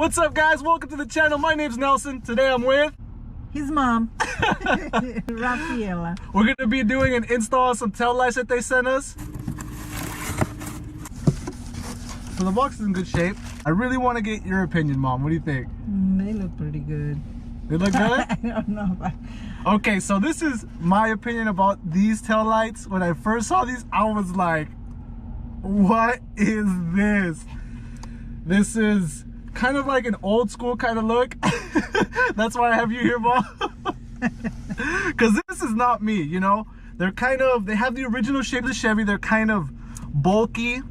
What's up, guys? Welcome to the channel. My name's Nelson. Today I'm with his mom, Rafaela. We're going to be doing an install on some tail lights that they sent us. So the box is in good shape. I really want to get your opinion, Mom. What do you think? They look pretty good. They look good? I don't know. Okay, so this is my opinion about these tail lights. When I first saw these, I was like, what is this? This is kind of like an old school kind of look. That's why I have you here, Mom. Because this is not me, you know? They're kind of, they have the original shape of the Chevy. They're kind of bulky,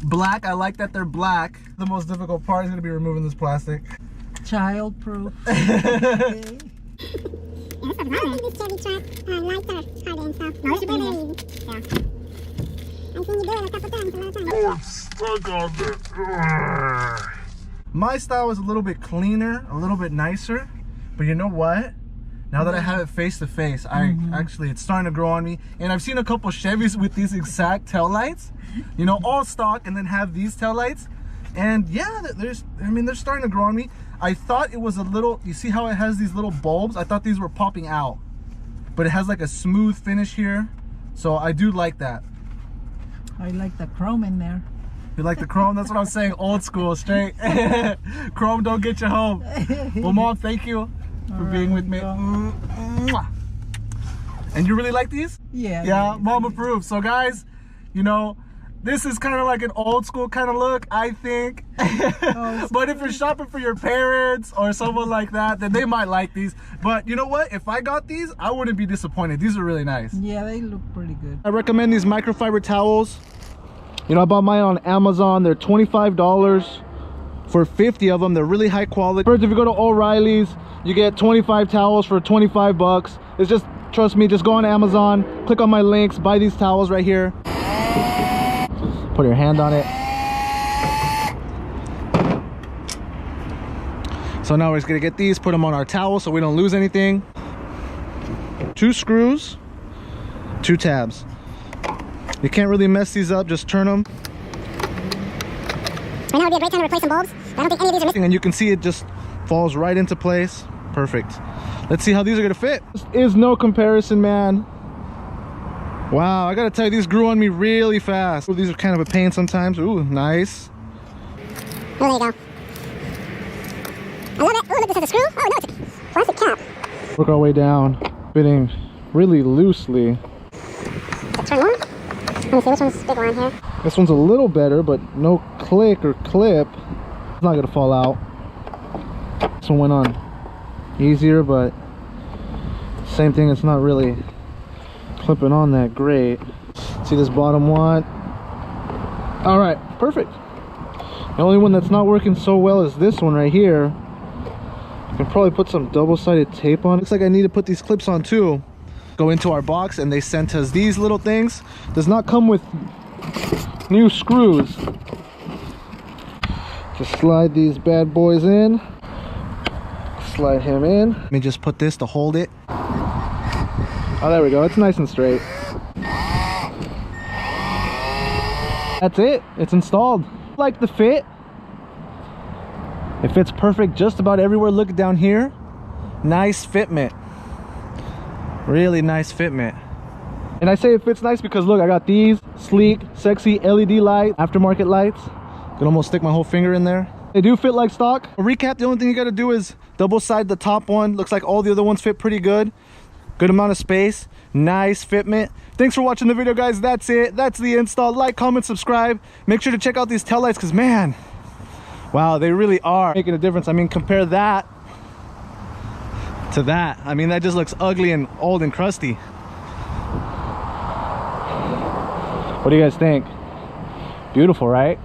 black. I like that they're black. The most difficult part is going to be removing this plastic. Child-proof. Okay. I think this Chevy truck lights are harder and stuff. No, it should be easy. Yeah. I think you do it a couple times, a lot of times. Oh, it's stuck on it. My style is a little bit cleaner, a little bit nicer. But you know what? Now that I have it face to face, actually, it's starting to grow on me. And I've seen a couple Chevys with these exact tail lights, you know, all stock, and then have these tail lights. And yeah, they're starting to grow on me. I thought it was a little, you see how it has these little bulbs? I thought these were popping out, but it has like a smooth finish here. So I do like that. I like the chrome in there. You like the chrome? That's what I'm saying, old school, straight. Chrome don't get you home. Well, Mom, thank you for being with me. And you really like these? Yeah. Yeah, Mom approves. So guys, you know, this is kind of like an old school kind of look, I think. But if you're shopping for your parents or someone like that, then they might like these. But you know what? If I got these, I wouldn't be disappointed. These are really nice. Yeah, they look pretty good. I recommend these microfiber towels. You know, I bought mine on Amazon. They're $25 for 50 of them. They're really high quality. First, if you go to O'Reilly's, you get 25 towels for 25 bucks. It's just, trust me, just go on Amazon, click on my links, buy these towels right here. Put your hand on it. So now we're just gonna get these, put them on our towel so we don't lose anything. 2 screws, 2 tabs. You can't really mess these up, just turn them. Right now would be a great time to replace some bulbs. I don't think any of these are missing. And you can see it just falls right into place. Perfect. Let's see how these are gonna fit. This is no comparison, man. Wow, I gotta tell you, these grew on me really fast. Ooh, these are kind of a pain sometimes. Ooh, nice. Oh, there you go. I love it. Oh, look, this is a screw. Oh, no, it's a plastic cap. Work our way down, fitting really loosely. Turn one. Let me see which one's bigger on here. This one's a little better, but no click or clip. It's not gonna fall out. This one went on easier, but same thing, it's not really clipping on that great. See this bottom one? All right, perfect. The only one that's not working so well is this one right here. I can probably put some double-sided tape on. Looks like I need to put these clips on too. Go into our box and they sent us these little things. Does not come with new screws. Just slide these bad boys in. Slide him in. Let me just put this to hold it. Oh, there we go. It's nice and straight. That's it. It's installed. Like the fit. It fits perfect just about everywhere. Look down here. Nice fitment. Really nice fitment. And I say it fits nice because look, I got these sleek, sexy LED light, aftermarket lights. Can almost stick my whole finger in there. They do fit like stock. A recap, the only thing you got to do is double side the top one. Looks like all the other ones fit pretty good. Good amount of space, nice fitment. Thanks for watching the video, guys. That's it. That's the install. Like, comment, subscribe. Make sure to check out these taillights because, man, wow, they really are making a difference. I mean, compare that to that. I mean, that just looks ugly and old and crusty. What do you guys think? Beautiful, right?